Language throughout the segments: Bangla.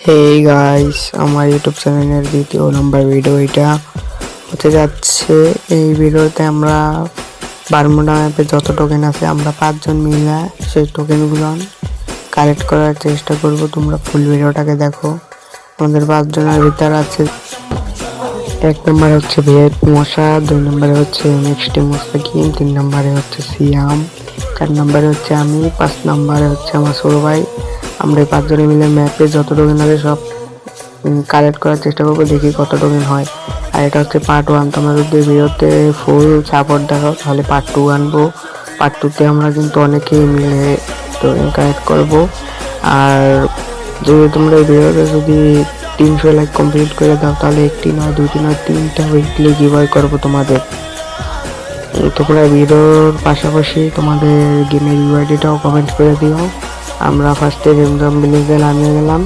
হেই গাইস, আমার ইউটিউব চ্যানেলের দ্বিতীয় নম্বর ভিডিও এটা হতে যাচ্ছে। এই ভিডিওতে আমরা বারমুডা ম্যাপে যত টোকেন আছে আমরা 5 জন মিলে সেই টোকেনগুলো কালেক্ট করার চেষ্টা করব। তোমরা ফুল ভিডিওটাকে দেখো। আমাদের 5 জনের ভিতর আছে, 1 নম্বরে হচ্ছে ভিআইপ মশা, 2 নম্বরে হচ্ছে নেক্সট মুস্তাকিম, 3 নম্বরে হচ্ছে সিয়াম, 4 নম্বরে হচ্ছে আমি, 5 নম্বরে হচ্ছে আমার ছোট ভাই। আমরা 5 জনে মিলে ম্যাপে যত টোকেন আছে সব কালেক্ট করার চেষ্টা করবো, দেখি কত টোকেন হয়। আর এটা হচ্ছে পার্ট 1। তোমরা যদি ভিডিওতে ফুল সাপোর্ট দেখাও তাহলে পার্ট 2 আনবো। পার্ট 2তে আমরা কিন্তু অনেকেই মিলে টোকেন কালেক্ট করবো। আর যদি তোমরা এই ভিডিওতে যদি 300 লাইক কমপ্লিট করে দাও তাহলে 1টি নয় 2টি নয় 3টা উইকলি গিভঅ্যাওয়ে করবো তোমাদের। তোমরা ভিডিওর পাশাপাশি তোমাদের গেমের ইউআইডিটাও কমেন্ট করে দিও। আমরা ফার্স্টে র্যান্ডম ভিলেজে নামিয়ে গেলাম,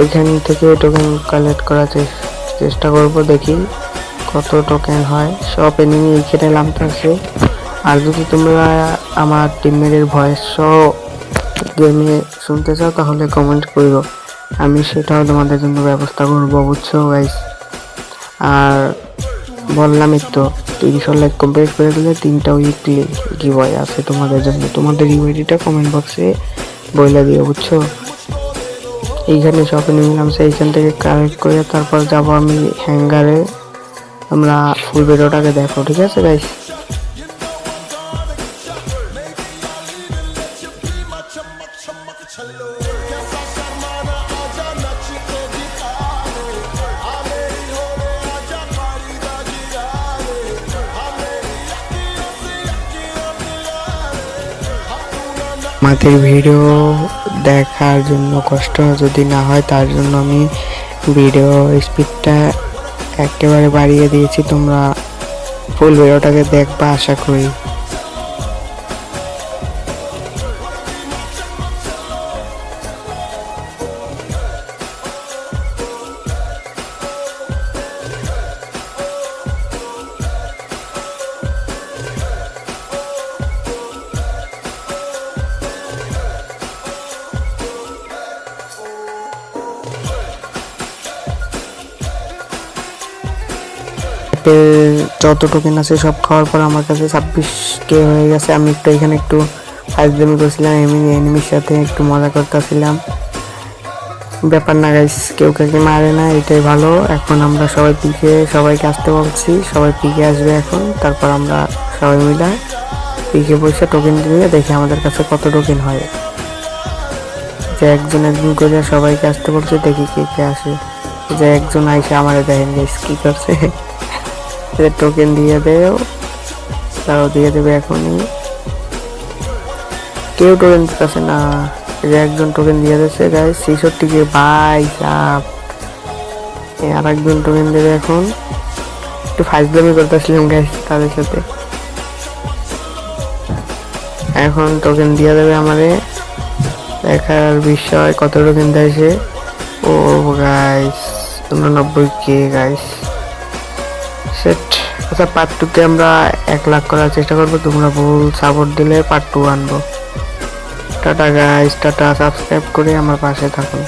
এখান থেকে টোকেন কালেক্ট করার চেষ্টা করব, দেখি কত টোকেন হয়। সব এনিমি এখানে নামতেছে। আর যদি তোমরা আমার টিমমেটের ভয়েস সহ গেমে শুনতে চাও তাহলে কমেন্ট করো, আমি সেটাও তোমাদের জন্য ব্যবস্থা করবো, বুঝছো গাইস। আর বললামই তো 300 লাইক কমপ্লিট করে দিলে 3টা উইকলি গিভঅ্যাওয়ে আছে তোমাদের জন্য। তোমাদের ইউআইডিটা কমেন্ট বক্সে বলে দিও, বুঝছো। এইখানে শপে নিলাম, সেইখান থেকে কালেক্ট করে তারপর যাব আমি হ্যাঙ্গারে। আমরা ফুল ভিডিওটাকে দেখো, ঠিক আছে গাইস। আমাদের ভিডিও দেখার জন্য কষ্ট যদি না হয় তার জন্য আমি ভিডিও স্পিডটা একেবারে বাড়িয়ে দিয়েছি। তোমরা ফুল ভিডিওটাকে দেখবা আশা করি। যত টোকেন আছে সব খাওয়ার পর আমার কাছে 26K হয়ে গেছে। আমি এখানে একটু ফাইজলামি করছিলাম, এনিমির সাথে একটু মজা করতেছিলাম। ব্যাপার না গাইস, কেউ কাউকে মারে না, এটাই ভালো। এখন আমরা সবাইকে আসতে বলছি, সবাই পিকে আসবে এখন। তারপর আমরা সবাই মিলে পিকে বসে টোকেন দিয়ে দেখি আমাদের কাছে কত টোকেন হয়। যে একজন করে সবাইকে আসতে বলছে, দেখি কে কে আসে। যে একজন আইসে আমারে দেখেন গাইস কি করছে, টোকেন দিয়ে দেও, তারাও দিয়ে দেবে এখনই। কেউ টোকেন দিতেছে না, যে একজন টোকেন দিয়ে দিচ্ছে গাইস 66K ভাই সাপ। আর একজন টোকেন দেবে এখন। একটু ফাইজলামি করতেছিলাম গাইস তাদের সাথে। এখন টোকেন দিয়ে দেবে আমারে, দেখার বিষয় কত টোকেন দেয় সে। ও গাইস 89K গাইস, সেট। আচ্ছা, পার্ট 2তে আমরা 1 লাখ করার চেষ্টা করবো। তোমরা ফুল সাপোর্ট দিলে পার্ট 2 আনবো। Tata guys, tata. সাবস্ক্রাইব করে আমার পাশে থাকুন।